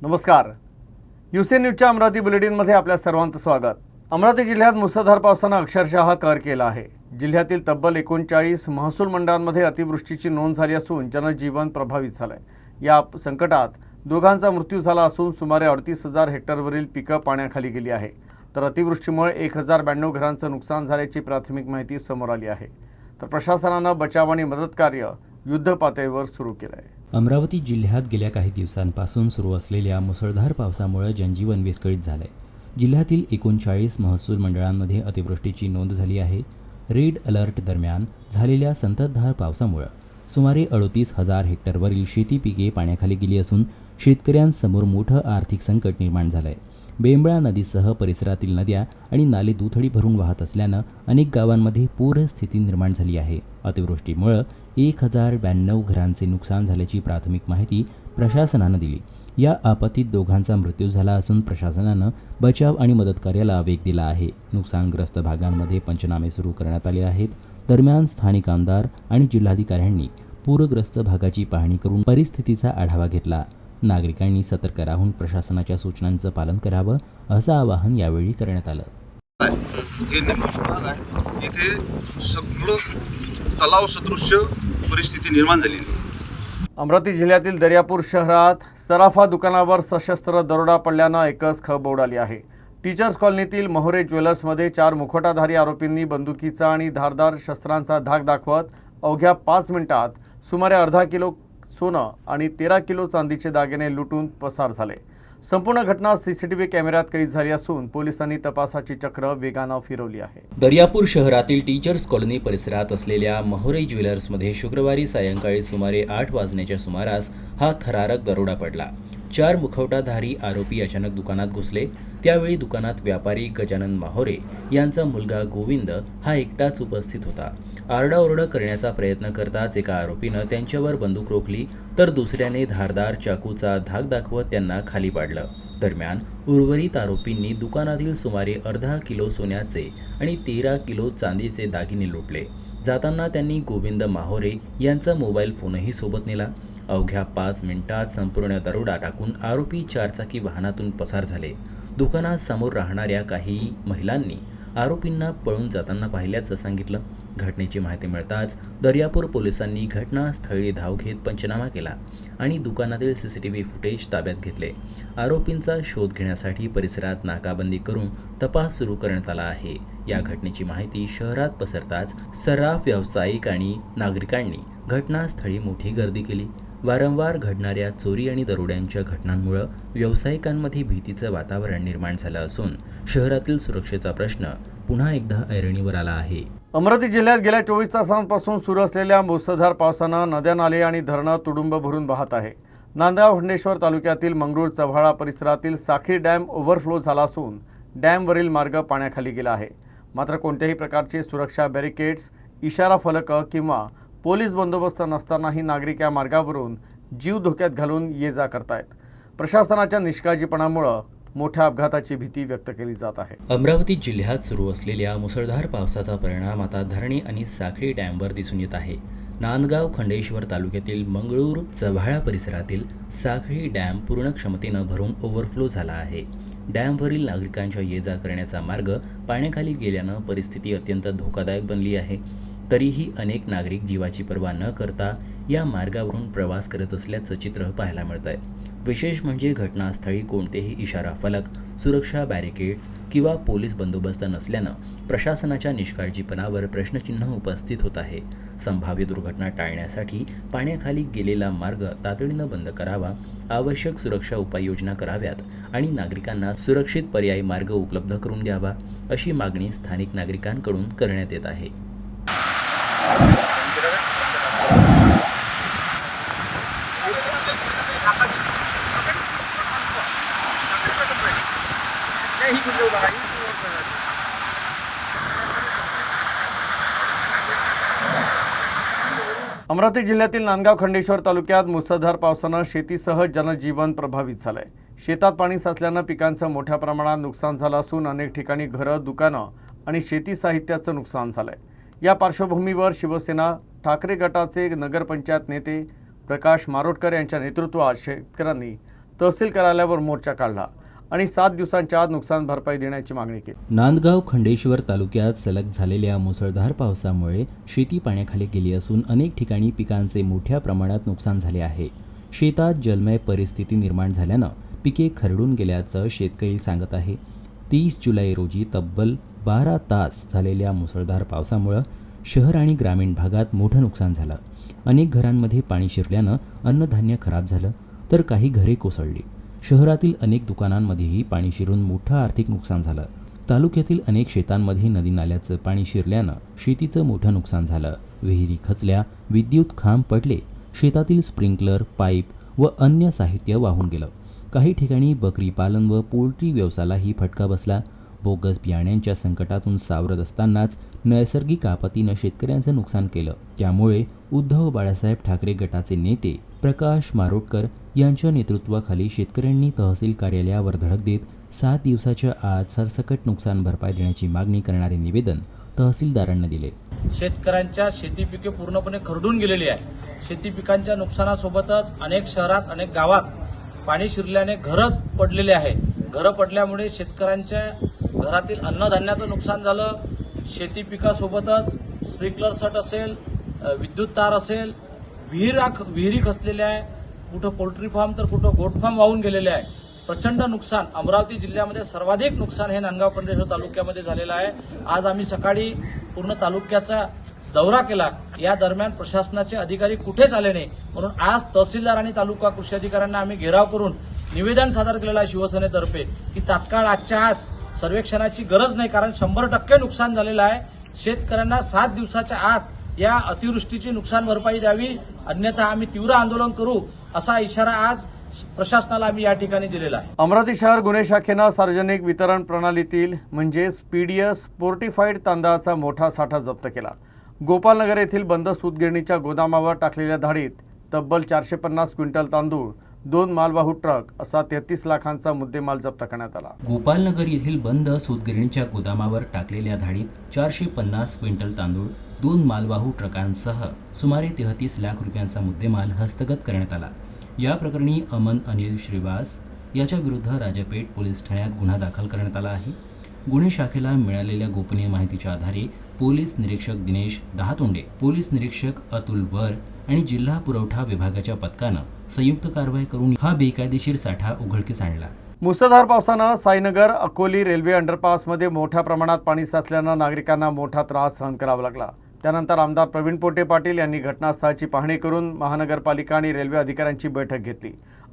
नमस्कार. यूसी न्यूजच्या अमरावती बुलेटिनमध्ये आपल्या सर्वांचं स्वागत. अमरावती जिल्ह्यात मुसळधार पावसानं अक्षरशः कहर केला आहे. जिल्ह्यातील तब्बल 39 महसूल मंडळांमध्ये अतिवृष्टीची नोंद झाली असून जनजीवन प्रभावित झालंय. या संकटात दोघांचा मृत्यू झाला असून सुमारे 38,000 हेक्टरवरील पिकं पाण्याखाली गेली आहे. तर अतिवृष्टीमुळे 1092 घरांचं नुकसान झाल्याची प्राथमिक माहिती समोर आली आहे. तर प्रशासनानं बचाव आणि मदत कार्य युद्धपातळीवर सुरू केलं आहे. अमरावती जिल्ह्यात गेल्या काही दिवसांपासून सुरू असलेल्या मुसळधार पावसामुळे जनजीवन विस्कळीत झालंय. जिल्ह्यातील 39 महसूल मंडळांमध्ये अतिवृष्टीची नोंद झाली आहे. रेड अलर्ट दरम्यान झालेल्या संततधार पावसामुळे सुमारे 38,000 हेक्टरवरील शेती पिके पाण्याखाली गेली असून शेतकऱ्यांसमोर मोठं आर्थिक संकट निर्माण झालंय. बेंबळा नदीसह परिसरातील नद्या आणि नाले दुथडी भरून वाहत असल्यानं अनेक गावांमध्ये पूरस्थिती निर्माण झाली आहे. अतिवृष्टीमुळे 1092 घरांचे नुकसान झाल्याची प्राथमिक माहिती प्रशासनानं दिली. या आपत्तीत दोघांचा मृत्यू झाला असून प्रशासनानं बचाव आणि मदत कार्याला वेग दिला आहे. नुकसानग्रस्त भागांमध्ये पंचनामे सुरू करण्यात आले आहेत. दरम्यान स्थानिक आमदार आणि जिल्हाधिकाऱ्यांनी पूरग्रस्त भागाची पाहणी करून परिस्थितीचा आढावा घेतला. नागरिकांनी सतर्क राहून प्रशासनाच्या सूचनांचं पालन करावं असं आवाहन यावेळी करण्यात आलं. इथे सगळं तलाव सदृश्य परिस्थिती निर्माण झालेली आहे. अमरावती जिल्ह्यातील दर्यापूर शहरात सराफा दुकानावर सशस्त्र दरोडा पडल्यानं एकच खळबळ उडाली आहे. टीचर्स कॉलनीतील मोहरे ज्वेलर्समध्ये 4 मुखवटाधारी आरोपींनी बंदुकीचा आणि धारदार शस्त्रांचा धाक दाखवत अवघ्या 5 मिनिटात सुमारे अर्धा किलो सोनं आणि 13 किलो चांदीचे दागिने लुटून पसार झाले. संपूर्ण घटना सीसीटीव्ही कॅमेऱ्यात कैद झाली असून पोलिसांनी तपासाची चक्र वेगानं फिरवली आहे. दर्यापूर शहरातील टीचर्स कॉलनी परिसरात असलेल्या मोहरे ज्वेलर्समध्ये शुक्रवारी सायंकाळी सुमारे 8 वाजण्याच्या सुमारास हा थरारक दरोडा पडला. 4 मुखवटाधारी आरोपी अचानक दुकानात घुसले. त्यावेळी दुकानात व्यापारी गजानन माहोरे यांचा मुलगा गोविंद हा एकटाच उपस्थित होता. आरडाओरडा करण्याचा प्रयत्न करताच एका आरोपीनं त्यांच्यावर बंदूक रोखली तर दुसऱ्याने धारदार चाकूचा धाक दाखवत त्यांना खाली पाडलं. दरम्यान उर्वरित आरोपींनी दुकानातील सुमारे अर्धा किलो सोन्याचे आणि 13 किलो चांदीचे दागिने लुटले. जाताना त्यांनी गोविंद माहोरे यांचा मोबाईल फोनही सोबत नेला. अवघ्या 5 मिनिटात संपूर्ण दरोडा टाकून आरोपी 4 चाकी वाहनातून पसार झाले. दुकानात समोर राहणाऱ्या काही महिलांनी आरोपींना पळून जाताना पाहिल्याचं सांगितलं. घटनेची माहिती मिळताच दर्यापूर पोलिसांनी घटनास्थळी धाव घेत पंचनामा केला आणि दुकानातील सीसीटीव्ही फुटेज ताब्यात घेतले. आरोपींचा शोध घेण्यासाठी परिसरात नाकाबंदी करून तपास सुरू करण्यात आला आहे. या घटनेची माहिती शहरात पसरताच सर्राफ व्यावसायिक आणि नागरिकांनी घटनास्थळी मोठी गर्दी केली. वारंवार घडणाऱ्या चोरी आणि दरोड्यांच्या घटनांमुळे व्यावसायिकांमध्ये भीतीचं वातावरण निर्माण झालं असून शहरातील सुरक्षेचा प्रश्न पुन्हा एकदा ऐरणीवर आला आहे. अमरावती जिल्ह्यात गेल्या 24 तासांपासून सुरू असलेल्या मुसळधार पावसानं नद्या नाले आणि धरणं तुडुंब भरून वाहत आहे. नांदगाव खंडेश्वर तालुक्यातील मंगरूळ चव्हाळा परिसरातील साखळी डॅम ओव्हरफ्लो झाला असून डॅमवरील मार्ग पाण्याखाली गेला आहे. मात्र कोणत्याही प्रकारचे सुरक्षा बॅरिकेड्स, इशारा फलक किंवा पोलीस बंदोबस्त नसतानाही नागरिक या मार्गावरून जीव धोक्यात घालून ये जा करतायत. प्रशासनाच्या निष्काळजीपणामुळे मोठ्या अपघाताची भीती व्यक्त केली जात आहे. अमरावती जिल्ह्यात सुरू असलेल्या मुसळधार पावसाचा परिणाम आता धरणी आणि साखळी डॅमवर दिसून येत आहे. नांदगाव खंडेश्वर तालुक्यातील मंगळूर चव्हाळा परिसरातील साखळी डॅम पूर्ण क्षमतेनं भरून ओव्हरफ्लो झाला आहे. डॅमवरील नागरिकांच्या ये जा करण्याचा मार्ग पाण्याखाली गेल्यानं परिस्थिती अत्यंत धोकादायक बनली आहे. तरीही अनेक नागरिक जीवाची पर्वा न करता या मार्गावरून प्रवास करत असल्याचं चित्र पाहायला मिळत आहे. विशेष म्हणजे घटनास्थळी कोणतेही इशारा फलक, सुरक्षा बॅरिकेड्स किंवा पोलीस बंदोबस्त नसल्यानं प्रशासनाच्या निष्काळजीपणावर प्रश्नचिन्ह उपस्थित होत आहे. संभाव्य दुर्घटना टाळण्यासाठी पाण्याखाली गेलेला मार्ग तातडीनं बंद करावा, आवश्यक सुरक्षा उपाययोजना कराव्यात आणि नागरिकांना सुरक्षित पर्यायी मार्ग उपलब्ध करून द्यावा अशी मागणी स्थानिक नागरिकांकडून करण्यात येत आहे. अमरावती जिल्ह्यातील नांदगाव खंडेश्वर तालुक्यात मुसळधार पावसानं शेतीसह जनजीवन प्रभावित झालंय. शेतात पाणी साचल्यानं पिकांचं मोठ्या प्रमाणात नुकसान झालं असून अनेक ठिकाणी घरं, दुकानं आणि शेती साहित्याचं नुकसान झालंय. या पार्श्वभूमीवर शिवसेना ठाकरे गटाचे नगरपंचायत नेते प्रकाश मारोटकर यांच्या नेतृत्वात शेतकऱ्यांनी तहसील कार्यालयावर मोर्चा काढला आणि 7 दिवसांच्या आत नुकसान भरपाई देण्याची मागणी केली. नांदगाव खंडेश्वर तालुक्यात सलग झालेल्या मुसळधार पावसामुळे शेती पाण्याखाली गेली असून अनेक ठिकाणी पिकांचे मोठ्या प्रमाणात नुकसान झाले आहे. शेतात जलमय परिस्थिती निर्माण झाल्यानं पिके खरडून गेल्याचं शेतकरी सांगत आहे. 30 जुलै रोजी तब्बल 12 तास झालेल्या मुसळधार पावसामुळं शहर आणि ग्रामीण भागात मोठं नुकसान झालं. अनेक घरांमध्ये पाणी शिरल्यानं अन्नधान्य खराब झालं तर काही घरे कोसळली. शहरातील अनेक दुकानांमध्येही पाणी शिरून मोठं आर्थिक नुकसान झालं. तालुक्यातील अनेक शेतांमध्ये नदी नाल्याचं पाणी शिरल्यानं शेतीचं मोठं नुकसान झालं. विहिरी खचल्या, विद्युत खांब पडले, शेतातील स्प्रिंकलर, पाईप व अन्य साहित्य वाहून गेलं. काही ठिकाणी बकरी पालन व पोल्ट्री व्यवसायालाही फटका बसला. बोगस बियाण्यांच्या संकटातून सावरत असतानाच नैसर्गिक आपत्तीनं शेतकऱ्यांचं नुकसान केलं. त्यामुळे उद्धव बाळासाहेब ठाकरे गटाचे नेते प्रकाश मारोटकर यांच्या नेतृत्वाखाली शेतकऱ्यांनी तहसील कार्यालयावर धडक देत 7 दिवसाच्या आत सरसकट नुकसान भरपाई देण्याची मागणी करणारे निवेदन तहसीलदारांना दिले. शेतकऱ्यांच्या शेती पिके पूर्णपणे खरडून गेलेली आहे. शेती पिकांच्या नुकसानासोबतच अनेक शहरात, अनेक गावात पाणी शिरल्याने घरं पडलेले आहे. घरं पडल्यामुळे शेतकऱ्यांच्या घरातील अन्नधान्याचं नुकसान झालं. शेती पिकासोबतच स्प्रिंकलर सट असेल, विद्युत तार असेल, विहिरी खचलेल्या आहे. कुठं पोल्ट्री फार्म तर कुठं गोट फार्म वाहून गेलेले आहे. प्रचंड नुकसान. अमरावती जिल्ह्यामध्ये सर्वाधिक नुकसान हे नांदगाव खंडेश्वर तालुक्यामध्ये झालेलं आहे. आज आम्ही सकाळी पूर्ण तालुक्याचा दौरा केला. या दरम्यान प्रशासनाचे अधिकारी कुठेच आले नाही, म्हणून आज तहसीलदार आणि तालुका कृषी अधिकाऱ्यांना आम्ही घेराव करून निवेदन सादर केलेलं आहे शिवसेनेतर्फे की तात्काळ आजच्या आज सर्वेक्षणाची गरज नाही, कारण 100% नुकसान झालेलं आहे. शेतकऱ्यांना 7 दिवसाच्या आत या अतिवृष्टीची नुकसान भरपाई द्यावी, अन्यथा आम्ही तीव्र आंदोलन करू असा इशारा आज प्रशासनाला आम्ही या ठिकाणी दिलेला आहे. अमरावती शहर गुन्हे शाखेनं सार्वजनिक वितरण प्रणालीतील म्हणजेच पीडीएस फोर्टिफाईड तांदळाचा मोठा साठा जप्त केला. गोपालनगर येथील बंद सूतगिरणीच्या गोदामावर टाकलेल्या धाडीत तब्बल 450 क्विंटल तांदूळ, 2 मालवाहू ट्रक असा 33 लाखांचा मुद्देमाल जप्त करण्यात आला. गोपालनगर येथील बंद सूतगिरणीच्या गोदामावर टाकलेल्या धाडीत 450 क्विंटल तांदूळ, 2 मालवाहू ट्रकांसह सुमारे 33 लाख रुपयांचा मुद्देमाल हस्तगत करण्यात आला. या प्रकरणी अमन अनिल श्रीवास याच्या विरुद्ध राजापेठ पोलीस ठाण्यात गुन्हा दाखल करण्यात आला आहे. गुन्हे शाखेला मिळालेल्या गोपनीय माहितीच्या आधारे पोलीस निरीक्षक दिनेश दहातोंडे, पोलीस निरीक्षक अतुल वर आणि जिल्हा पुरवठा विभागाच्या पथकानं संयुक्त कारवाई करून हा बेकायदेशीर साठा उघडकीस आणला. मुसळधार पावसानं साईनगर अकोली रेल्वे अंडरपासमध्ये मोठ्या प्रमाणात पाणी साचल्यानं नागरिकांना मोठा त्रास सहन करावा लागला. त्यानंतर आमदार प्रवीण पोटे पाटील यांनी घटनास्थळाची पाहणी करून महानगरपालिका आणि रेल्वे अधिकाऱ्यांची बैठक घेतली.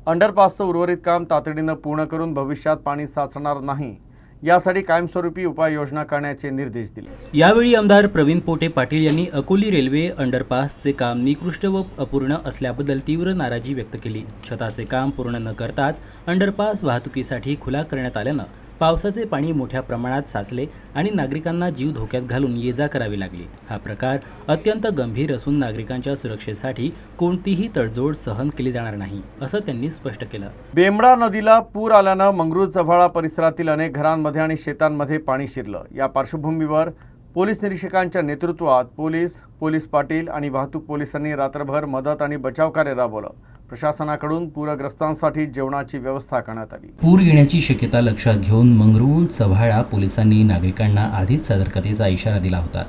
अंडरपासचं उर्वरित काम तातडीनं पूर्ण करून भविष्यात पाणी साचणार नाही यासाठी कायमस्वरूपी उपाययोजना करण्याचे निर्देश दिले. यावेळी आमदार प्रवीण पोटे पाटील यांनी अकोली रेल्वे अंडरपासचे काम निकृष्ट व अपूर्ण असल्याबद्दल तीव्र नाराजी व्यक्त केली. छताचे काम पूर्ण न करताच अंडरपास वाहतुकीसाठी खुला करण्यात आल्यानं पावसाचे पाणी मोठ्या प्रमाणात साचले आणि नागरिकांना जीव धोक्यात घालून ये-जा करावी लागली. हा प्रकार अत्यंत गंभीर असून नागरिकांच्या सुरक्षेसाठी कोणतीही तडजोड सहन केली जाणार नाही, असं त्यांनी स्पष्ट केलं. बेंबडा नदीला पूर आल्यानं मंगरूळ चव्हाळा परिसरातील अनेक घरांमध्ये आणि शेतांमध्ये पाणी शिरलं. या पार्श्वभूमीवर पोलीस निरीक्षकांच्या नेतृत्वात पोलीस पाटील आणि वाहतूक पोलिसांनी रात्रभर मदत आणि बचाव कार्य राबवलं. प्रशासनाकडून पूरग्रस्तांसाठी जेवणाची व्यवस्था करण्यात आली. पूर येण्याची शक्यता लक्षात घेऊन मंगरूळ चव्हाळा पोलिसांनी नागरिकांना आधीच सतर्कतेचा इशारा दिला होता.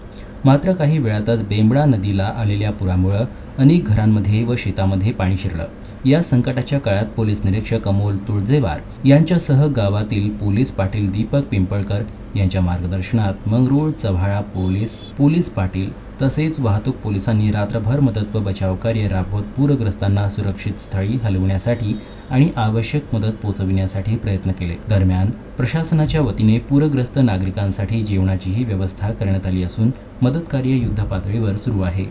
मात्र काही वेळातच बेंबडा नदीला आलेल्या पुरामुळे अनेक घरांमध्ये व शेतामध्ये पाणी शिरलं. या संकटाच्या काळात पोलीस निरीक्षक अमोल तुळजेवार यांच्यासह गावातील पोलीस पाटील दीपक पिंपळकर यांच्या मार्गदर्शनात मंगरूळ चव्हाळा पोलीस पाटील तसेच वाहतूक पोलिसांनी रात्रभर मदत व बचाव कार्य राबवत पूरग्रस्तांना सुरक्षित स्थळी हलविण्यासाठी आणि आवश्यक मदत पोहोचविण्यासाठी प्रयत्न केले. दरम्यान प्रशासनाच्या वतीने पूरग्रस्त नागरिकांसाठी जेवणाचीही व्यवस्था करण्यात आली असून मदत कार्य युद्धपातळीवर सुरू आहे.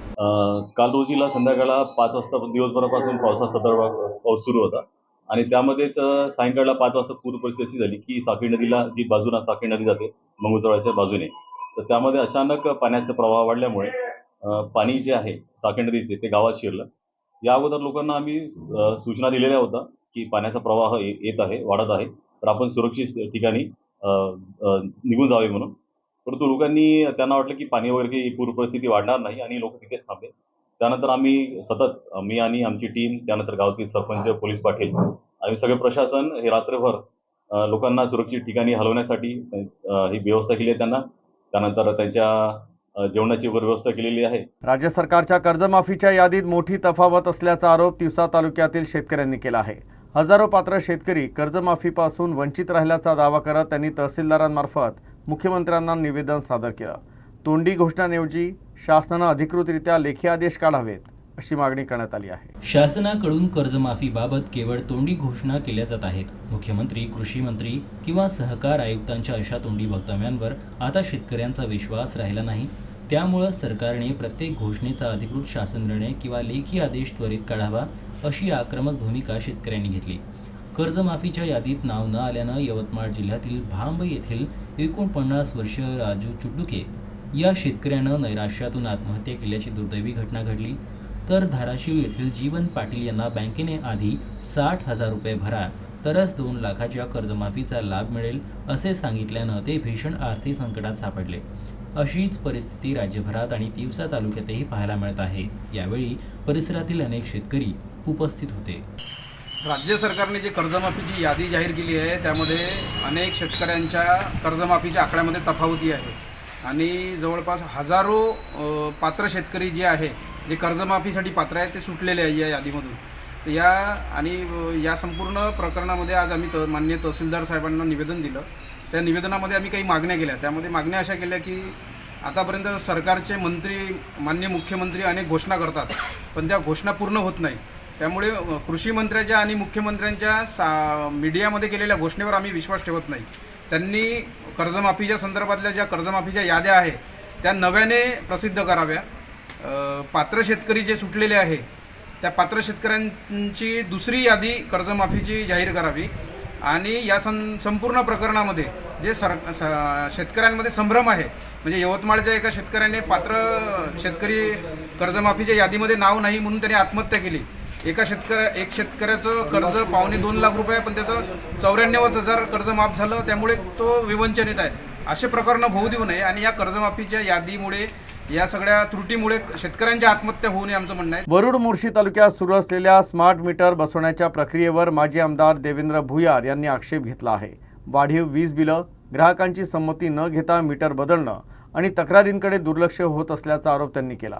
काल रोजीला संध्याकाळला 5 वाजता दिवसभरापासून पावसाचा पाऊस सुरू होता आणि त्यामध्येच सायंकाळला 5 वाजता पूर परिस्थिती झाली की साखळी नदीला जी बाजूला साखळी नदी जाते मंगरूळच्या बाजूने, तर त्यामध्ये अचानक पाण्याचा प्रवाह वाढल्यामुळे पाणी जे आहे साखळी नदीचे ते गावात शिरलं. या अगोदर लोकांना आम्ही सूचना दिलेल्या होत्या की पाण्याचा प्रवाह येत आहे, वाढत आहे, तर आपण सुरक्षित ठिकाणी निघून जावे म्हणून. परंतु लोकांनी त्यांना वाटलं की पाणी वगैरे की पूर परिस्थिती वाढणार नाही आणि लोक तिथेच थांबले. त्यानंतर आम्ही सतत मी आणि आमची टीम, त्यानंतर गावातील सरपंच, पोलीस पाटील आम्ही सगळे प्रशासन हे रात्रभर लोकांना सुरक्षित ठिकाणी हलवण्यासाठी ही व्यवस्था केली आहे त्यांना. त्यानंतर त्यांच्या जेवणाची वगैरे व्यवस्था केलेली आहे. राज्य सरकारच्या कर्जमाफीच्या यादीत मोठी तफावत असल्याचा आरोप तिवसा तालुक्यातील शेतकऱ्यांनी केला आहे. हजारो पात्र शेतकरी कर्जमाफीपासून वंचित राहिल्याचा दावा करत त्यांनी तहसीलदारांमार्फत मुख्यमंत्र्यांना निवेदन सादर केलं. तोंडी घोषणांऐवजी शासनानं अधिकृतरित्या लेखी आदेश काढावेत अशी मागणी करण्यात आली आहे. शासनाकडून कर्जमाफीबाबत केवळ तोंडी घोषणा केल्या जात आहेत. मुख्यमंत्री, कृषी मंत्री किंवा सहकार आयुक्तांच्या अशा तोंडी वक्तव्यांवर आता शेतकऱ्यांचा विश्वास राहिला नाही. त्यामुळं सरकारने प्रत्येक घोषणेचा अधिकृत शासन निर्णय किंवा लेखी आदेश त्वरित काढावा अशी आक्रमक भूमिका शेतकऱ्यांनी घेतली. कर्जमाफीच्या यादीत नाव न आल्यानं यवतमाळ जिल्ह्यातील भांब येथील 49 वर्षीय राजू चुड्डुके या शेतकऱ्यानं नैराश्यातून आत्महत्या केल्याची दुर्दैवी घटना घडली. तर धाराशिव येथील जीवन पाटील यांना बँकेने आधी 60,000 रुपये भरा तरच 2 लाखाच्या कर्जमाफीचा लाभ मिळेल असे सांगितल्यानं ते भीषण आर्थिक संकटात सापडले. अशीच परिस्थिती राज्यभरात आणि तिवसा तालुक्यातही पाहायला मिळत आहे. यावेळी परिसरातील अनेक शेतकरी उपस्थित होते. राज्य सरकारने जी कर्जमाफीची यादी जाहीर केली आहे त्यामध्ये अनेक शेतकऱ्यांच्या कर्जमाफीच्या आकड्यामध्ये तफावती आहे आणि जवळपास हजारो पात्र शेतकरी जे आहे जे कर्जमाफीसाठी पात्र आहेत ते सुटलेले आहे या यादीमधून. या संपूर्ण प्रकरणामध्ये आज आम्ही माननीय तहसीलदार साहेबांना निवेदन दिलं. त्या निवेदनामध्ये आम्ही काही मागण्या केल्या. त्यामध्ये मागण्या अशा केल्या की आतापर्यंत सरकारचे मंत्री, माननीय मुख्यमंत्री अनेक घोषणा करतात पण त्या घोषणा पूर्ण होत नाही. त्यामुळे कृषी मंत्र्याच्या आणि मुख्यमंत्र्यांच्या मीडियामध्ये केलेल्या घोषणेवर आम्ही विश्वास ठेवत नाही. त्यांनी कर्जमाफीच्या संदर्भातल्या ज्या कर्जमाफीच्या याद्या आहे त्या नव्याने प्रसिद्ध कराव्या. पात्र शेतकरी जे सुटलेले आहे त्या पात्र शेतकऱ्यांची दुसरी यादी कर्जमाफीची जाहीर करावी आणि या संपूर्ण प्रकरणामध्ये जे शेतकऱ्यांमध्ये संभ्रम आहे, म्हणजे यवतमाळच्या एका शेतकऱ्याने पात्र शेतकरी कर्जमाफीच्या यादीमध्ये नाव नाही म्हणून त्याने आत्महत्या केली. एक शेतकऱ्याचं कर्ज 2.25 लाख रुपये पण त्याचं 94,000 कर्ज माफ झालं. त्यामुळे तो विवंचनित आहे. असे प्रकरण होऊ देऊ नये आणि या कर्जमाफीच्या यादीमुळे, या सगळ्या त्रुटीमुळे शेतकऱ्यांच्या आत्महत्या होऊ नये आमचं म्हणणं आहे. वरुड मोर्शी तालुक्यात सुरू असलेल्या स्मार्ट मीटर बसवण्याच्या प्रक्रियेवर माजी आमदार देवेंद्र भुयार यांनी आक्षेप घेतला आहे. वाढीव वीज बिलं, ग्राहकांची संमती न घेता मीटर बदलणं आणि तक्रारींकडे दुर्लक्ष होत असल्याचा आरोप त्यांनी केला.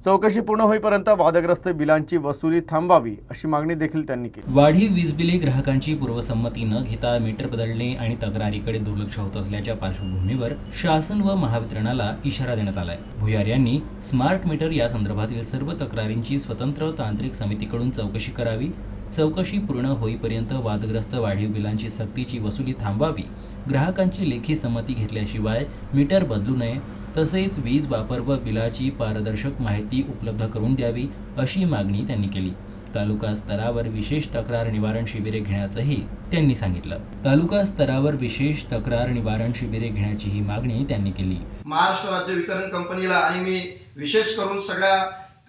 चौकशी पूर्ण होईपर्यंत वादग्रस्त बिलांची वसुली थांबवावी अशी मागणी देखील त्यांनी केली. वाढीव वीज बिले, ग्राहकांची पूर्वसंमती न घेता मीटर बदलणे आणि तक्रारीकडे दुर्लक्ष होत असल्याच्या पार्श्वभूमीवर शासन व महावितरणाला इशारा देण्यात आलाय. भुयार यांनी स्मार्ट मीटर या संदर्भातील सर्व तक्रारींची स्वतंत्र तांत्रिक समितीकडून चौकशी करावी. चौकशी पूर्ण होईपर्यंत वादग्रस्त वाढीव बिलांची सक्तीची वसुली थांबवावी. ग्राहकांची लेखी संमती घेतल्याशिवाय मीटर बदलू नये. तसेच वीज वापर व बिलाची पारदर्शक माहिती उपलब्ध करून द्यावी अशी मागणी त्यांनी केली. तालुका स्तरावर विशेष तक्रार निवारण शिबिरे घेण्याचंही त्यांनी सांगितलं. तालुका स्तरावर विशेष तक्रार निवारण शिबिरे घेण्याचीही मागणी त्यांनी केली. महाराष्ट्र राज्य वितरण कंपनीला आणि मी विशेष करून सगळ्या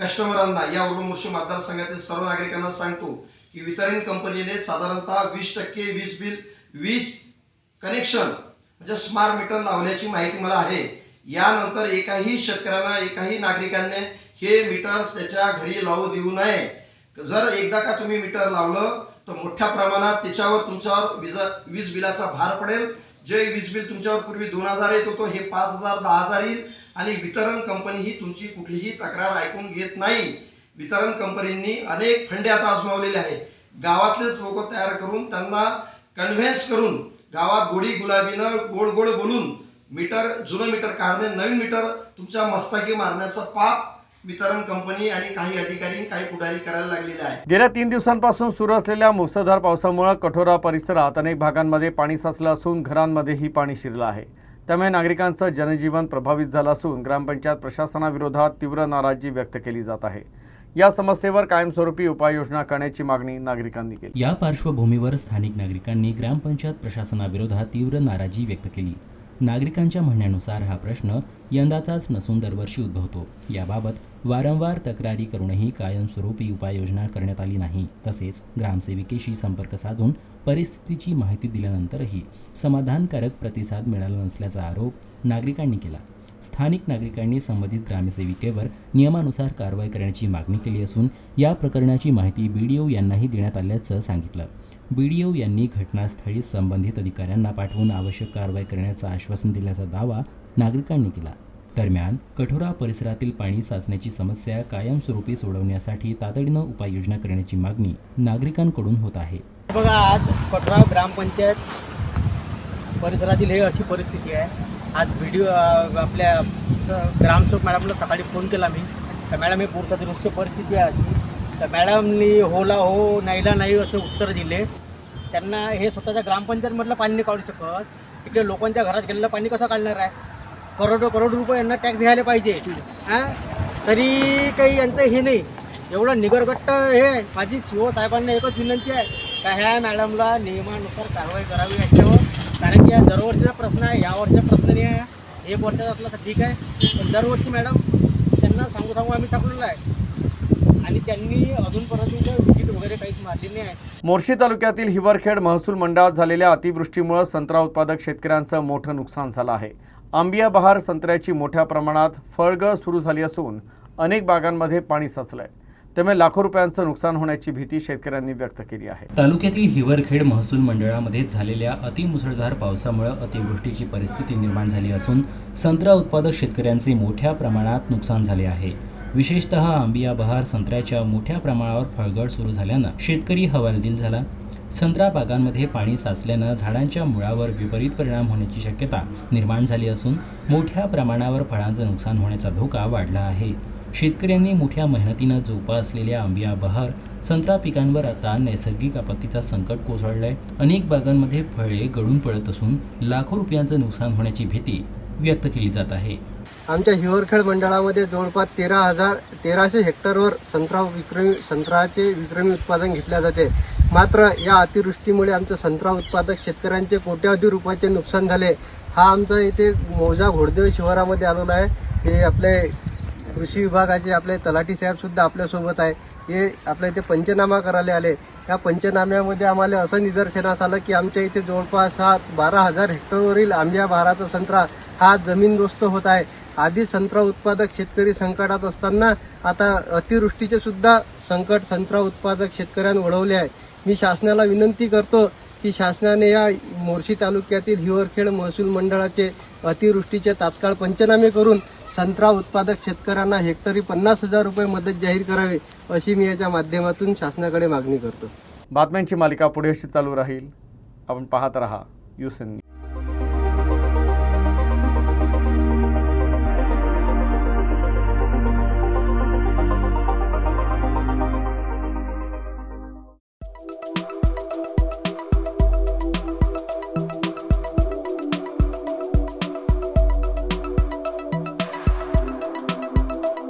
कस्टमरांना, या वरुड मोर्शी मतदारसंघातील सर्व नागरिकांना सांगतो की वितरण कंपनीने साधारणतः 20% वीज बिल, वीज कनेक्शन म्हणजे स्मार्ट मीटर लावल्याची माहिती मला आहे. यानंतर एकाही शेतकऱ्यांना, एकाही नागरिकांनी हे मीटर त्याच्या घरी लावू देऊ नये. जर एकदा का तुम्ही मीटर लावलं तर मोठ्या प्रमाणात त्याच्यावर तुमच्यावर वीज बिलाचा भार पडेल. जे वीज बिल तुमच्यावर पूर्वी 2,000 येत होतं हे 5,000, 10,000 येईल आणि वितरण कंपनी ही तुमची कुठलीही तक्रार ऐकून घेत नाही. वितरण कंपनींनी अनेक फंडे आता आजमावलेले आहेत. गावातलेच लोक तयार करून त्यांना कन्व्हेन्स करून गावात गोडी गुलाबीनं गोड गोड बोलून मीटर, जुनं मीटर काढणे, नवीन मीटर तुमच्या मस्तकी मारण्याचं पाप वितरण कंपनी आणि काही अधिकारी, काही पुढारी करायला लागलेले आहे. गेल्या 3 दिवसांपासून सुरू असलेल्या मुसळधार पावसामुळे कठोरा परिसरात अनेक भागांमध्ये पाणी साचलं असून घरांमध्येही पाणी शिरलं आहे. त्यामुळे नागरिकांचं जनजीवन प्रभावित झालं असून ग्रामपंचायत प्रशासनाविरोधात तीव्र नाराजी व्यक्त केली जात आहे. या समस्येवर कायमस्वरूपी उपाययोजना करण्याची मागणी नागरिकांनी केली. या पार्श्वभूमीवर स्थानिक नागरिकांनी ग्रामपंचायत प्रशासनाविरोधात तीव्र नाराजी व्यक्त केली. नागरिकांच्या म्हणण्यानुसार हा प्रश्न यंदाचाच नसून दरवर्षी उद्भवतो. याबाबत वारंवार तक्रारी करूनही कायमस्वरूपी उपाययोजना करण्यात आली नाही. तसेच ग्रामसेविकेशी संपर्क साधून परिस्थितीची माहिती दिल्यानंतरही समाधानकारक प्रतिसाद मिळाला नसल्याचा आरोप नागरिकांनी केला. स्थानिक नागरिकांनी संबंधित ग्रामसेविकेवर नियमानुसार कारवाई करण्याची मागणी केली असून या प्रकरणाची माहिती BDO यांनाही देण्यात आल्याचं सांगितलं. BDO यांनी घटनास्थळी संबंधित अधिकाऱ्यांना पाठवून आवश्यक कारवाई करण्याचं आश्वासन दिल्याचा दावा नागरिकांनी केला. दरम्यान कठोरा परिसरातील पाणी साचण्याची समस्या कायमस्वरूपी सोडवण्यासाठी तातडीनं उपाययोजना करण्याची मागणी नागरिकांकडून होत आहे. बघा, आज कठोरा ग्रामपंचायत परिसरातील हे अशी परिस्थिती आहे. आज आपल्या ग्रामसेवक मॅडमला सकाळी फोन केला मी, तर मॅडम हे पूर सदृश्य परिस्थिती आहे अशी. तर मॅडमनी होला हो, नाहीला नाही असे उत्तर दिले. त्यांना हे स्वतःच्या ग्रामपंचायतमधलं पाणी नाही काढू शकत, तिकडे लोकांच्या घरात गेलेलं पाणी कसं काढणार आहे? करोड रुपये यांना टॅक्स द्यायला पाहिजे. तरी काही यांचं हे नाही, एवढं निगरगट्ट हे. माझी CO साहेबांना एकच विनंती आहे का ह्या मॅडमला नियमानुसार कारवाई करावी याच्यावर, कारण की हा दरवर्षीचा प्रश्न आहे, या वर्षाचा प्रश्न नाही आहे. 1 वर्षाचा असला तर ठीक आहे, पण दरवर्षी मॅडम त्यांना सांगू आम्ही टाकलेलं आहे आणि त्यांनी अजूनपर्यंत विजिट वगैरे काहीच मारली नाही आहे. मोर्शी तालुक्यातील हिवरखेड महसूल मंडळात झालेल्या अतिवृष्टीमुळे संत्रा उत्पादक शेतकऱ्यांचं मोठं नुकसान झालं आहे. आंबिया बहार संत्र्याची मोठ्या प्रमाणात फळगळ सुरू झाली असून अनेक बागांमध्ये पाणी साचलंय. त्यामुळे लाखो रुपयांचं नुकसान होण्याची भीती शेतकऱ्यांनी व्यक्त केली आहे. तालुक्यातील हिवरखेड महसूल मंडळामध्ये झालेल्या अतिमुसळधार पावसामुळे अतिवृष्टीची परिस्थिती निर्माण झाली असून संत्रा उत्पादक शेतकऱ्यांचे मोठ्या प्रमाणात नुकसान झाले आहे. विशेषतः आंबिया बहार संत्र्याच्या मोठ्या प्रमाणावर फळगळ सुरू झाल्यानं शेतकरी हवालदिल झाला. संत्रा बागांमध्ये पाणी साचल्यानं झाडांच्या मुळावर विपरीत परिणाम होण्याची शक्यता निर्माण झाली असून मोठ्या प्रमाणावर फळांचं नुकसान होण्याचा धोका वाढला आहे. शेतकऱ्यांनी मोठ्या मेहनतीनं जोपासलेल्या आंबिया बहार संत्रा पिकांवर आता नैसर्गिक आपत्तीचा संकट कोसळलंय. अनेक बागांमध्ये फळे गळून पडत असून लाखो रुपयांचं नुकसान होण्याची भीती व्यक्त केली जात आहे. आमच्या हिवरखेड मंडळामध्ये जवळपास 1300 हेक्टरवर संत्र्याचे विक्रमी उत्पादन घेतले जाते. मात्र या अतिवृष्टीमुळे आमच्या संत्रा उत्पादक शेतकऱ्यांचे कोट्यावधी रुपयाचे नुकसान झाले. हा आमचा इथे मौजा घोडदेव शिवारामध्ये आलेला आहे. हे आपले कृषी विभागाचे आपले तलाठी साहेब सुद्धा आपल्यासोबत आहे. हे आपल्या इथे पंचनामा करायला आले. या पंचनाम्यामध्ये आम्हाला असं निदर्शनास आलं की आमच्या इथे जवळपास 12,000 हेक्टरवरील आंबिया बहाराचा संत्रा हा जमीनदोस्त होत आहे. आधी संत्रा उत्पादक शेतकरी संकटात असताना आता अतिवृष्टीचे सुद्धा संकट संत्रा उत्पादक शेतकऱ्यांना ओढवले आहे. मी शासनाला विनंती करतो की शासनाने या मोर्शी तालुक्यातील हिवरखेड महसूल मंडळाचे अतिवृष्टीचे तात्काळ पंचनामे करून संत्रा उत्पादक शेतकऱ्यांना हेक्टरी 50,000 रुपये मदत जाहीर करावी, अशी मी याच्या माध्यमातून शासनाकडे मागणी करतो. बातम्यांची मालिका पुढे अशी चालू राहील. आपण पाहत रहा USN.